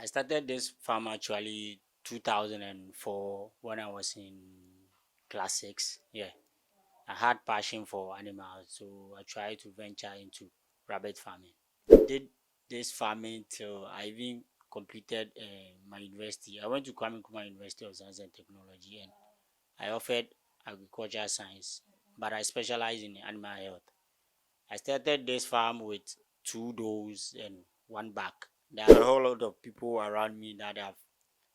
I started this farm actually 2004 when I was in class 6. Yeah, I had passion for animals, so I tried to venture into rabbit farming. Did this farming till I even completed my university. I went to Kwame Nkrumah University of Science and Technology, and I offered agriculture science, but I specialize in animal health. I started this farm with 2 does and 1 back. There are a whole lot of people around me that have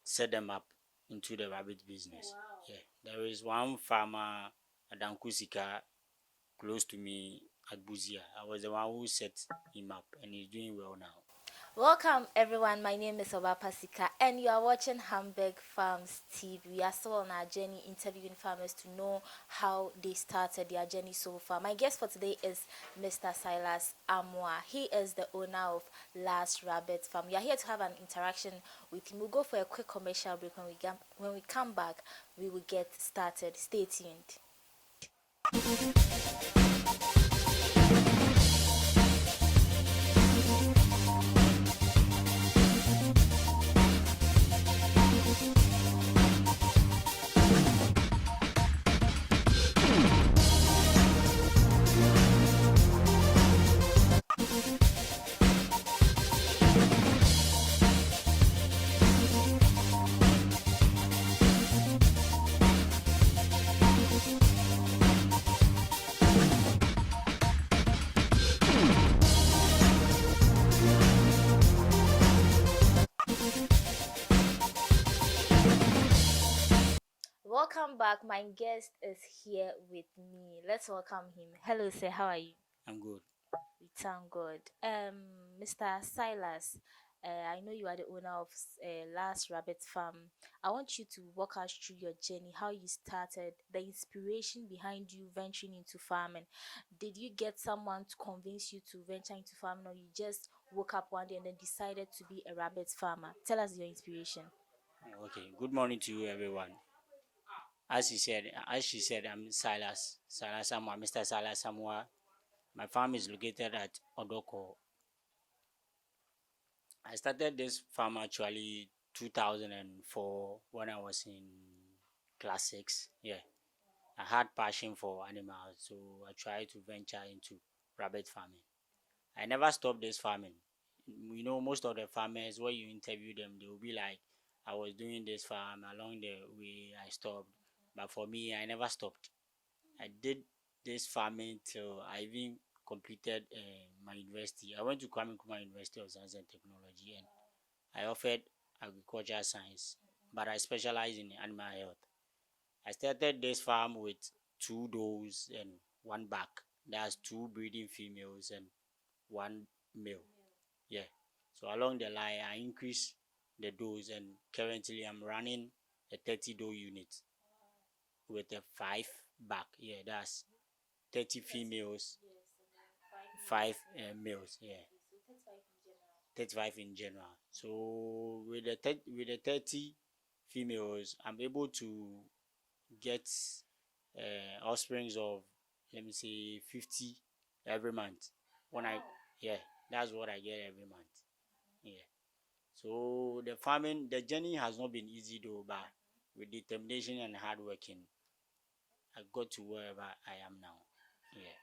set them up into the rabbit business. Wow. Yeah, there is one farmer at Dankusika close to me at Buzia. I was the one who set him up, and he's doing well now. Welcome everyone, my name is Pasika and you are watching Hamburg Farms TV. We are still on our journey interviewing farmers to know how they started their journey so far. My guest for today is Mr. Silas Amwa. He is the owner of Last Rabbit Farm. We are here to have an interaction with him. We'll go for a quick commercial break. When we come back, we will get started. Stay tuned. Welcome back. My guest is here with me. Let's welcome him. Hello, sir. How are you? I'm good. We thank God. Mr. Silas, I know you are the owner of Last Rabbit Farm. I want you to walk us through your journey, how you started, the inspiration behind you venturing into farming. Did you get someone to convince you to venture into farming, or you just woke up one day and then decided to be a rabbit farmer? Tell us your inspiration. Okay. Good morning to you, everyone. As she said, I'm Silas. Silas Samwa, Mr. Silas Samwa. My farm is located at Odoko. I started this farm actually 2004 when I was in class 6. Yeah, I had passion for animals, so I tried to venture into rabbit farming. I never stopped this farming. Most of the farmers, when you interview them, they will be like, I was doing this farm, along the way I stopped. But for me, I never stopped. I did this farming till I even completed my university. I went to Kwame Nkrumah University of Science and Technology, and I offered agriculture science, but I specialize in animal health. I started this farm with 2 does and 1 back. That's 2 breeding females and 1 male. Yeah. So along the line, I increased the does, and currently I'm running a 30 doe unit with a 5 back. Yeah, that's 30 females, 5 males. Yeah, 35 in general. So with the 30 females, I'm able to get offsprings of, let me say, 50 every month. When I Yeah, that's what I get every month. Yeah. So the journey has not been easy though, but with determination and hard working, I got to wherever I am now. Yeah.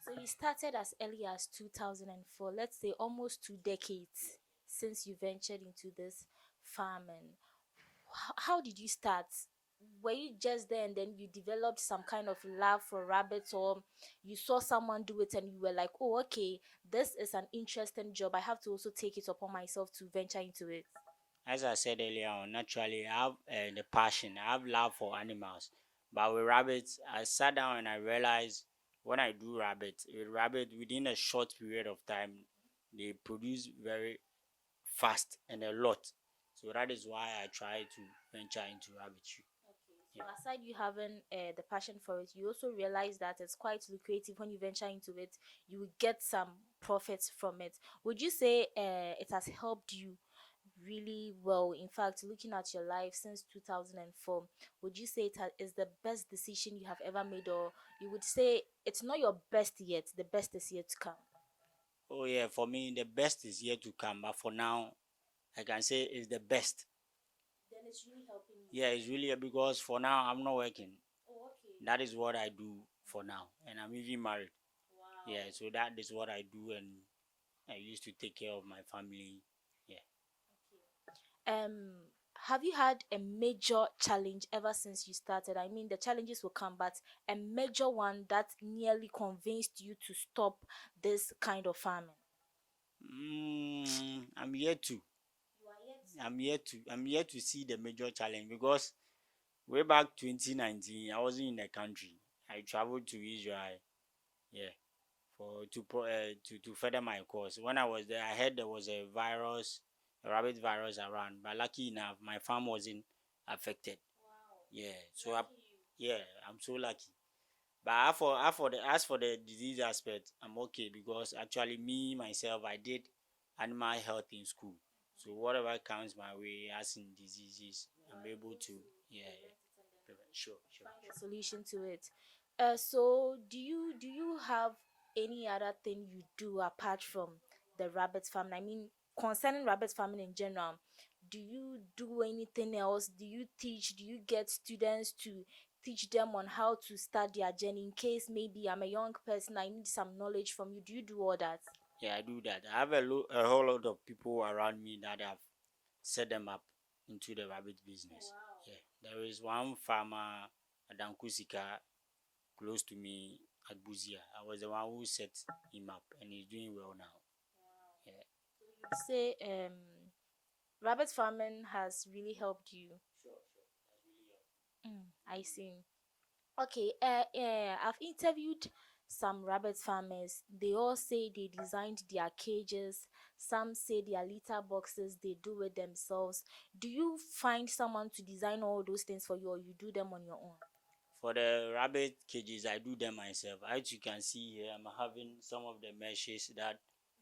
So you started as early as 2004, let's say almost 2 decades since you ventured into this farming. How did you start? Were you just there and then you developed some kind of love for rabbits, or you saw someone do it and you were like, oh, okay, this is an interesting job. I have to also take it upon myself to venture into it. As I said earlier on, naturally, I have the passion. I have love for animals. But with rabbits, I sat down and I realized when I do rabbits, with rabbit, within a short period of time, they produce very fast and a lot. So that is why I try to venture into rabbitry. So aside you having the passion for it, you also realize that it's quite lucrative. When you venture into it, you will get some profits from it. Would you say it has helped you really well? In fact, looking at your life since 2004, would you say is the best decision you have ever made, or you would say it's not your best yet, the best is yet to come? Oh yeah, for me the best is yet to come. But for now, I can say it's the best. Then it's really helping you. Yeah, it's really because for now I'm not working. Oh, okay. That is what I do for now, and I'm even married. Wow. Yeah, so that is what I do, and I used to take care of my family. Yeah. Um, have you had a major challenge ever since you started? I mean, the challenges will come, but a major one that nearly convinced you to stop this kind of farming. I'm yet to. You are yet. I'm yet to see the major challenge because way back 2019, I wasn't in the country. I traveled to Israel. Yeah, for to further my course. When I was there, I heard there was a rabbit virus around. But lucky enough, my farm wasn't affected. Wow. Yeah, Lucky you. yeah, I'm so lucky. But as for the disease aspect, I'm okay because actually me myself I did animal health in school. So whatever comes my way as in diseases, I'm able to, yeah, sure, sure, Find a sure. solution to it. So do you have any other thing you do apart from the rabbit farming? I mean, concerning rabbit farming in general, do you do anything else? Do you teach? Do you get students to teach them on how to start their journey? In case maybe I'm a young person, I need some knowledge from you. Do you do all that? Yeah, I do that. I have a whole lot of people around me that have set them up into the rabbit business. Yeah, there is one farmer at Dankusika close to me at Buzia. I was the one who set him up, and he's doing well now. Yeah, Say rabbit farming has really helped you. sure, sure. That's really I see. Okay, I've interviewed some rabbit farmers. They all say they designed their cages. Some say their litter boxes they do it themselves. Do you find someone to design all those things for you, or you do them on your own? for the rabbit cages, I do them myself. As you can see here, I'm having some of the meshes that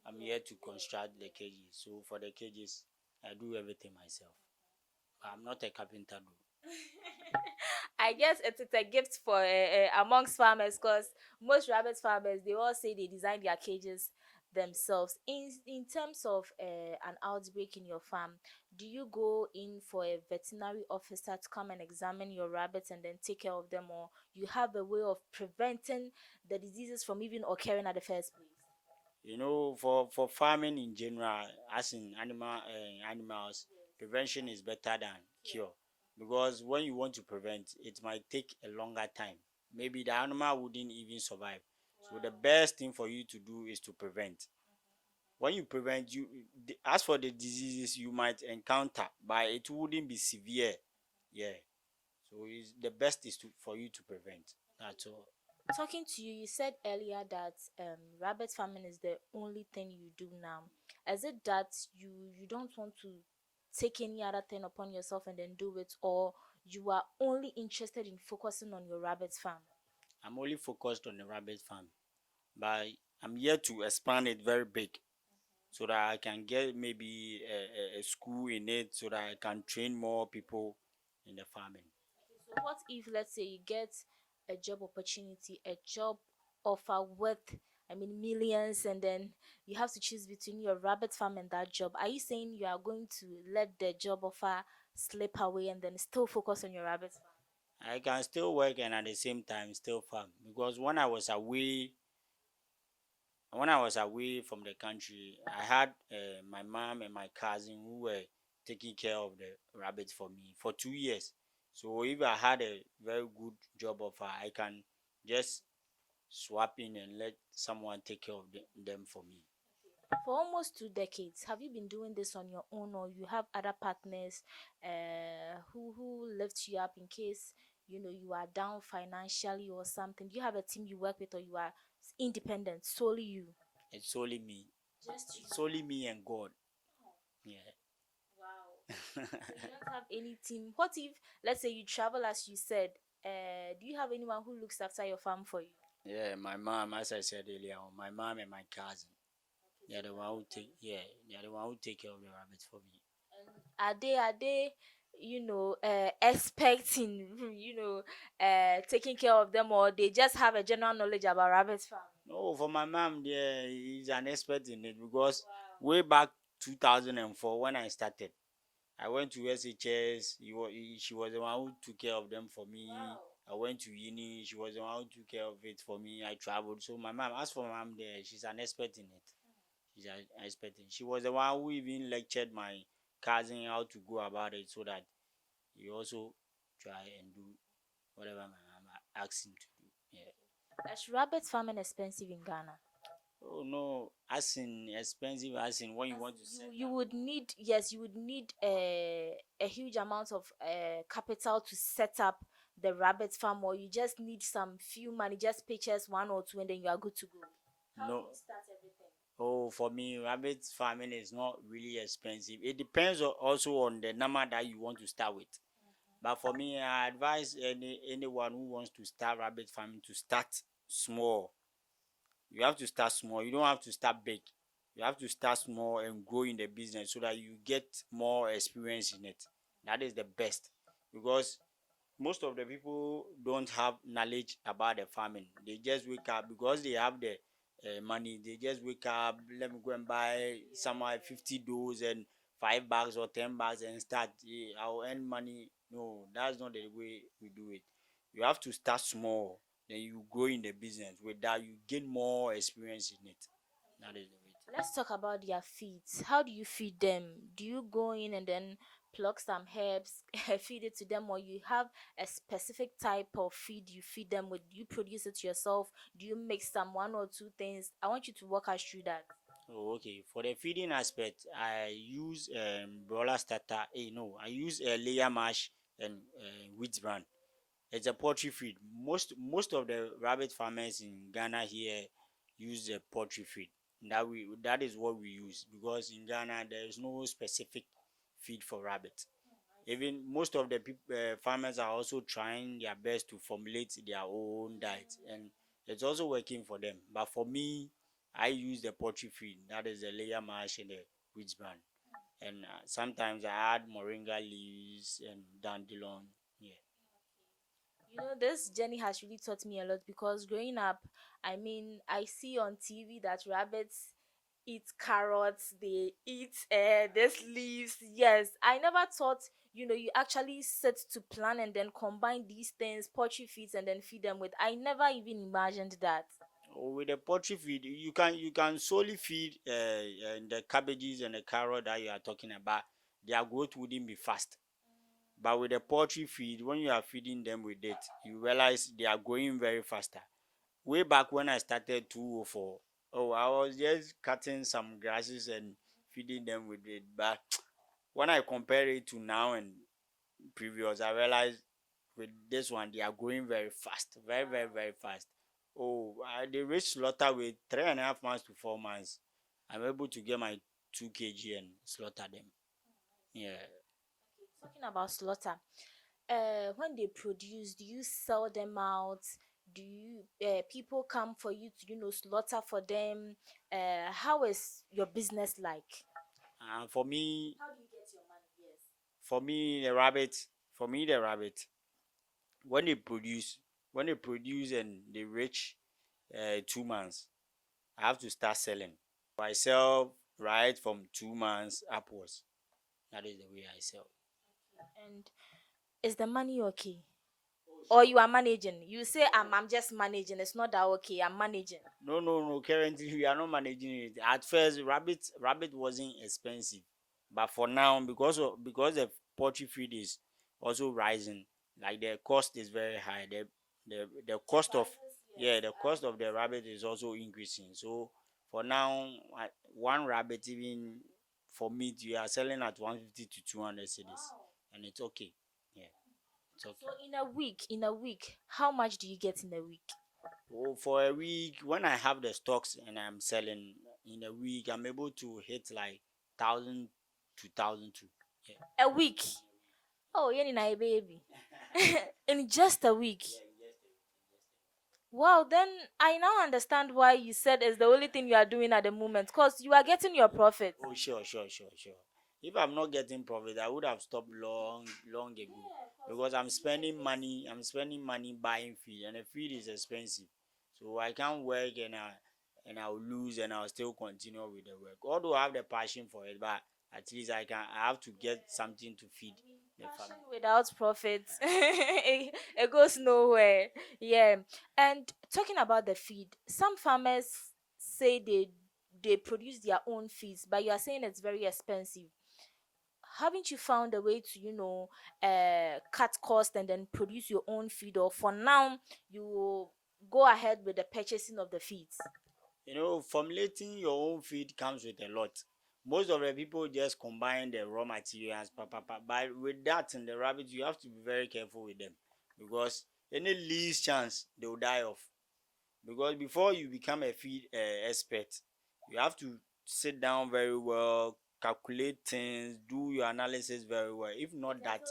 I'm here to construct the cages. So for the cages, I do everything myself. I'm not a carpenter though. I guess it's a gift for amongst farmers, because most rabbit farmers they all say they design their cages themselves. In terms of an outbreak in your farm, do you go in for a veterinary officer to come and examine your rabbits and then take care of them, or you have a way of preventing the diseases from even occurring at the first place? For farming in general, as in animals, prevention is better than cure. Because when you want to prevent, it might take a longer time. Maybe the animal wouldn't even survive. So the best thing for you to do is to prevent. When you prevent, as for the diseases you might encounter, but it wouldn't be severe. Yeah. So the best is for you to prevent. That's all. Talking to you, you said earlier that rabbit farming is the only thing you do now. Is it that you don't want to take any other thing upon yourself and then do it, or you are only interested in focusing on your rabbit farm? I'm only focused on the rabbit farm, but I'm here to expand it very big so that I can get maybe a school in it so that I can train more people in the farming. So what if, let's say, you get a job opportunity, a job offer worth, I mean, millions, and then you have to choose between your rabbit farm and that job? Are you saying you are going to let the job offer slip away and then still focus on your rabbit farm? I can still work and at the same time still farm because when I was away from the country, I had my mom and my cousin who were taking care of the rabbits for me for 2 years. So if I had a very good job offer, I can just swap in and let someone take care of them for me. For almost 2 decades, have you been doing this on your own, or you have other partners who lift you up in case you are down financially or something? Do you have a team you work with, or you are independent, solely you? It's solely me. Just you. It's solely me and God. Yeah. Wow. So you don't have any team. What if, let's say, you travel as you said? Do you have anyone who looks after your farm for you? Yeah, my mom, as I said earlier, my mom and my cousin. They are the one who take care of the rabbits for me. Are they expecting taking care of them, or they just have a general knowledge about rabbit farm? No, for my mom, yeah, he's an expert in it because way back 2004 when I started. I went to SHS. She was the one who took care of them for me. I went to uni. She was the one who took care of it for me. I traveled. So my mom, as for my mom, there, she's an expert in it. She's an expert in. She was the one who even lectured my cousin how to go about it, so that he also try and do whatever my mom asked him to do. Yeah. Is rabbit farming expensive in Ghana? Oh no, as in expensive, as in when you want to set You up. would need, yes, you would need a huge amount of capital to set up the rabbit farm, or you just need some few money, just purchase one or two, and then you are good to go. How do No. you start everything? Oh, for me, rabbit farming is not really expensive. It depends also on the number that you want to start with. But for me, I advise anyone who wants to start rabbit farming to start small. You have to start small. You don't have to start big. You have to start small and grow in the business so that you get more experience in it. That is the best, because most of the people don't have knowledge about the farming. They just wake up because they have the money. They just wake up, let me go and buy somewhere 50 doors and 5 bags or 10 bags and start. I'll earn money. No, that's not the way we do it. You have to start small, then you grow in the business. With that, you gain more experience in it. That is the way. Let's talk about their feeds. How do you feed them? Do you go in and then pluck some herbs, feed it to them, or you have a specific type of feed you feed them with? Do you produce it yourself? Do you mix some one or two things? I want you to walk us through that. Oh, okay. For the feeding aspect, I use broiler starter. No, I use layer mash and wheat bran. It's a poultry feed. Most of the rabbit farmers in Ghana here use the poultry feed. That is what we use, because in Ghana there is no specific feed for rabbits. Even most of the farmers are also trying their best to formulate their own diet, and it's also working for them. But for me, I use the poultry feed. That is the layer mash and the wheat bran, and sometimes I add moringa leaves and dandelion. Yeah. This journey has really taught me a lot, because growing up, I mean, I see on TV that rabbits eat carrots, they eat this leaves. Yes, I never thought, you actually set to plan and then combine these things, poultry feeds, and then feed them with. I never even imagined that. With the poultry feed, you can solely feed the cabbages and the carrot that you are talking about. Their growth wouldn't be fast. But with the poultry feed, when you are feeding them with it, you realize they are growing very faster. Way back when I started 204, I was just cutting some grasses and feeding them with it. But when I compare it to now and previous, I realized with this one they are growing very fast, very very very fast. They reach slaughter with 3.5 months to 4 months. I'm able to get my 2 kg and slaughter them. Yeah. Talking about slaughter, when they produce, do you sell them out? Do you people come for you to slaughter for them? How is your business like? And for me, How do you get your money? Yes. for me the rabbit, for me the rabbit, when they produce, and they reach 2 months, I have to start selling. I sell right from 2 months upwards. That is the way I sell. And is the money okay? Or you are managing? You say I'm just managing. It's not that okay. I'm managing. No, no, no. Currently, we are not managing it. At first, rabbit wasn't expensive, but for now, because the poultry feed is also rising, like the cost is very high. The cost of, yeah, the cost of the rabbit is also increasing. So for now, one rabbit, even for meat, we are selling at 150 to 200 cedis, and it's okay. Yeah, it's okay. So in a week, how much do you get in a week? Oh, for a week, when I have the stocks and I'm selling in a week, I'm able to hit like 1,000 to 1,002. Yeah. A week. Oh, yeah, a baby. In just a week. Wow, then I now understand why you said it's the only thing you are doing at the moment, because you are getting your profit. Oh, sure, sure, sure, sure. If I'm not getting profit, I would have stopped long, long ago. Because I'm spending money. I'm spending money buying feed, and the feed is expensive. So I can't work and and I'll lose and I'll still continue with the work. Although I have the passion for it, but at least I have to get something to feed the Passion family. without profit, it goes nowhere. Yeah. And talking about the feed, some farmers say they produce their own feeds, but you are saying it's very expensive. Haven't you found a way to, cut cost and then produce your own feed, or for now you will go ahead with the purchasing of the feeds? Formulating your own feed comes with a lot. Most of the people just combine the raw materials, but with that and the rabbits, you have to be very careful with them because any least chance they will die off. Because before you become a feed expert, you have to sit down very well, calculate things, do your analysis very well. If not that,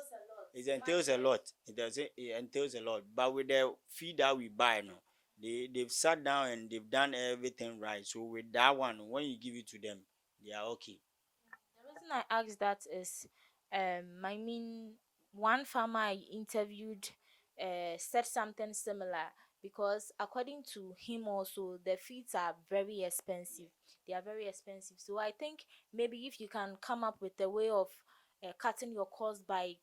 it entails a lot. It entails a lot. But with the feed that we buy now, they've sat down and they've done everything right. So with that one, when you give it to them, they are okay. The reason I asked that is, I mean, one farmer I interviewed said something similar, because according to him also the feeds are very expensive. They are very expensive. So I think maybe if you can come up with a way of cutting your cost by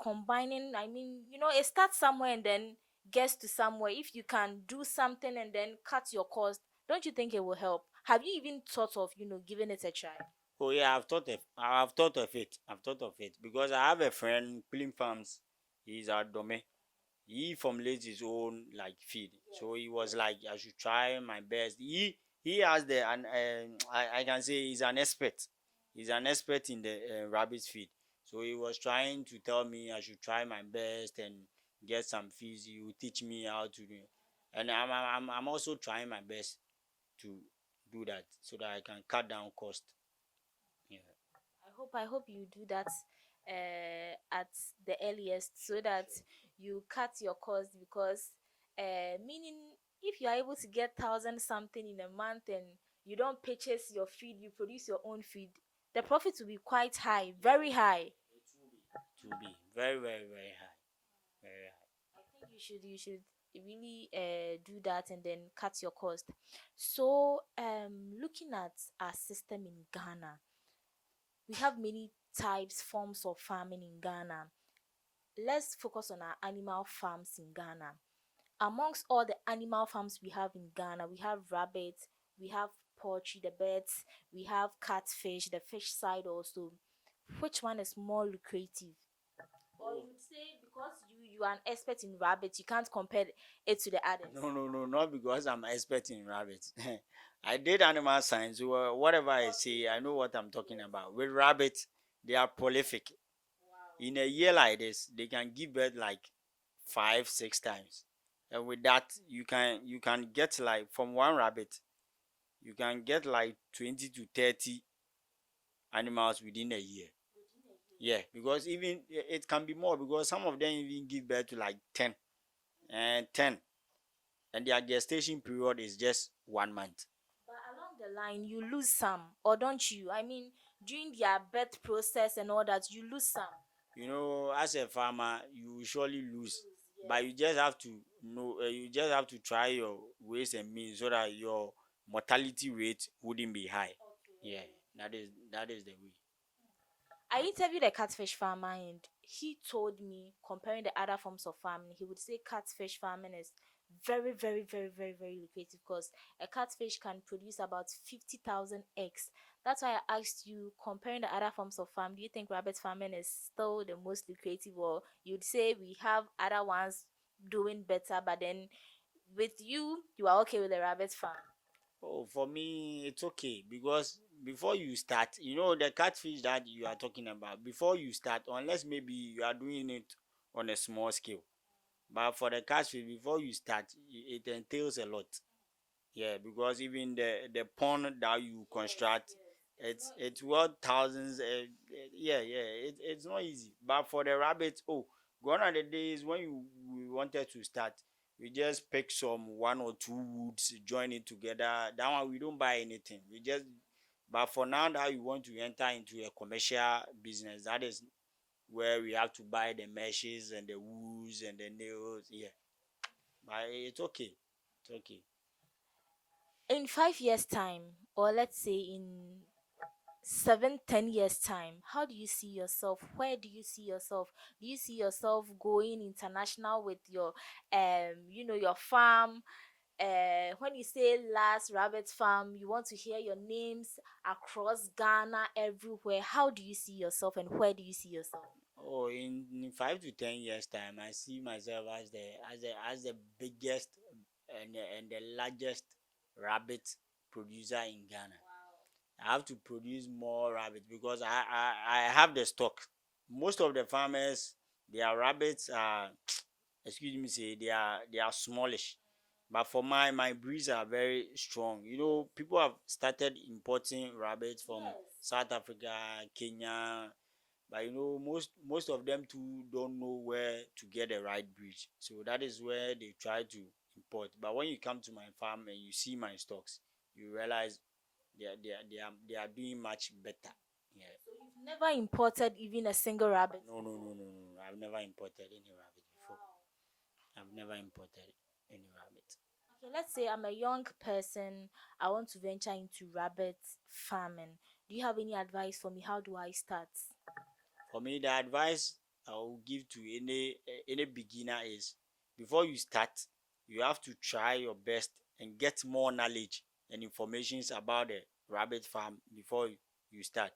combining, I mean, it starts somewhere and then gets to somewhere. If you can do something and then cut your cost, don't you think it will help? Have you even thought of, giving it a try? Oh yeah, I've thought of it. I've thought of it because I have a friend, Plim Farms. He's at Dome. He formulates his own like feed. So he was like, I should try my best. He has the and I can say he's an expert. He's an expert in the rabbit feed. So he was trying to tell me I should try my best and get some feeds. He will teach me how to do it. And I'm also trying my best to do that so that I can cut down cost. Yeah. I hope you do that at the earliest, so that you cut your cost, because meaning, if you are able to get thousand something in a month and you don't purchase your feed, you produce your own feed, the profit will be quite high, very high. To be very, very, very high. Very high. I think you should really do that and then cut your cost. So looking at our system in Ghana, we have many types, forms of farming in Ghana. Let's focus on our animal farms in Ghana. Amongst all the animal farms we have in Ghana, we have rabbits, we have poultry, the birds, we have catfish, the fish side also. Which one is more lucrative? Or you would say, because you are an expert in rabbits, you can't compare it to the others. No, no, no, not because I'm expert in rabbits. I did animal science. So whatever I say, I know what I'm talking about. With rabbits, they are prolific. In a year like this, they can give birth like 5, 6 times. And with that, you can get like from one rabbit, you can get like 20 to 30 animals within a year. Yeah, because even it can be more because some of them even give birth to like 10 and their gestation period is just 1 month. But along the line, you lose some, or don't you? I mean, during their birth process and all that, you lose some. As a farmer, you will surely lose, Yes. but you just have to know. You just have to try your ways and means so that your mortality rate wouldn't be high. Okay. Yeah, that is the way. I interviewed a catfish farmer, and he told me, comparing the other forms of farming, he would say catfish farming is very, very, very, very, very lucrative, because a catfish can produce about 50,000 eggs. That's why I asked you, comparing the other forms of farm, do you think rabbit farming is still the most lucrative, or you'd say we have other ones doing better, but then with you, you are okay with the rabbit farm? Oh, for me, it's okay because before you start, the catfish that you are talking about, before you start, unless maybe you are doing it on a small scale, but for the catfish, before you start, it entails a lot. Yeah, because even the pond that you construct, it's worth thousands. Yeah, yeah, it's not easy. But for the rabbits, oh, gone are the days when we wanted to start. We just pick some one or two woods, join it together. That one we don't buy anything. We just. But for now that you want to enter into a commercial business, that is where we have to buy the meshes and the woods and the nails. Yeah, but it's okay. It's okay. In 5 years time, or let's say in 7-10 years time, how do you see yourself? Where do you see yourself? Do you see yourself going international with your your farm? When you say last rabbit farm, you want to hear your names across Ghana, everywhere. How do you see yourself, and where do you see yourself? Oh, in 5 to 10 years time, I see myself as the biggest and the largest rabbit producer in Ghana. I have to produce more rabbits because I have the stock. Most of the farmers, their rabbits are excuse me say they are smallish, but for my breeds are very strong. People have started importing rabbits from South Africa, Kenya, but most of them too don't know where to get the right breed, so that is where they try to import. But when you come to my farm and you see my stocks, you realize they are doing much better. Yeah. So you've never imported even a single rabbit? No, no, no, no, no. I've never imported any rabbit before. I've never imported any rabbit. Okay, let's say I'm a young person. I want to venture into rabbit farming. Do you have any advice for me? How do I start? For me, the advice I will give to any beginner is, before you start, you have to try your best and get more knowledge and informations about the rabbit farm before you start.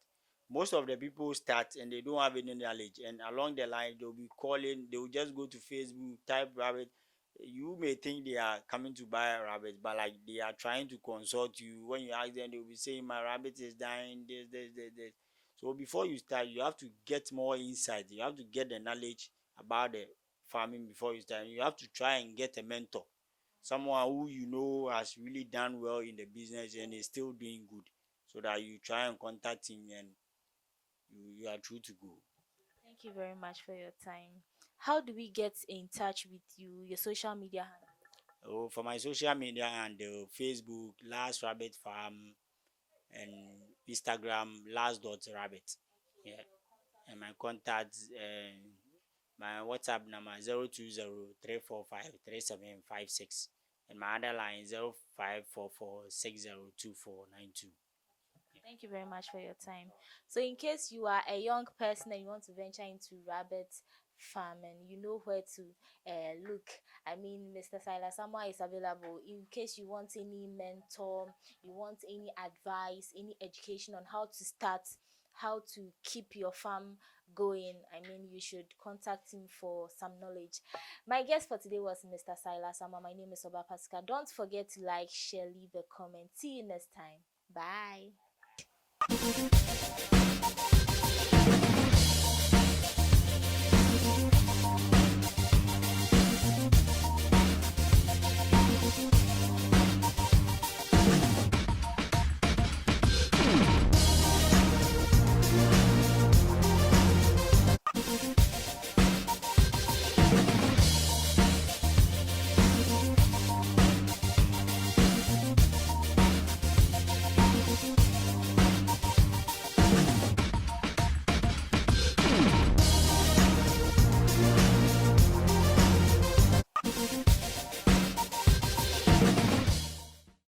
Most of the people start and they don't have any knowledge, and along the line they'll be calling. They will just go to Facebook, type rabbit. You may think they are coming to buy a rabbit, but like they are trying to consult you. When you ask them, they will be saying my rabbit is dying, this. So before you start, you have to get more insight. You have to get the knowledge about the farming before you start. You have to try and get a mentor, someone who has really done well in the business and is still doing good, so that you try and contact him and you are true to go. Thank you very much for your time. How do we get in touch with you? Your social media handle? Oh, for my social media and Facebook, Last Rabbit Farm, and Instagram, Last Dot Rabbit. Yeah, and my contacts. My WhatsApp number 020 345 3756, and my other line 0544602492. Thank you very much for your time. So, in case you are a young person and you want to venture into rabbit farming, you know where to look. I mean, Mr. Silas Samoa is available. In case you want any mentor, you want any advice, any education on how to start, how to keep your farm going, I mean, you should contact him for some knowledge. My guest for today was Mr. Silas Samoa. My name is Oba Pascal. Don't forget to like, share, leave a comment. See you next time. Bye.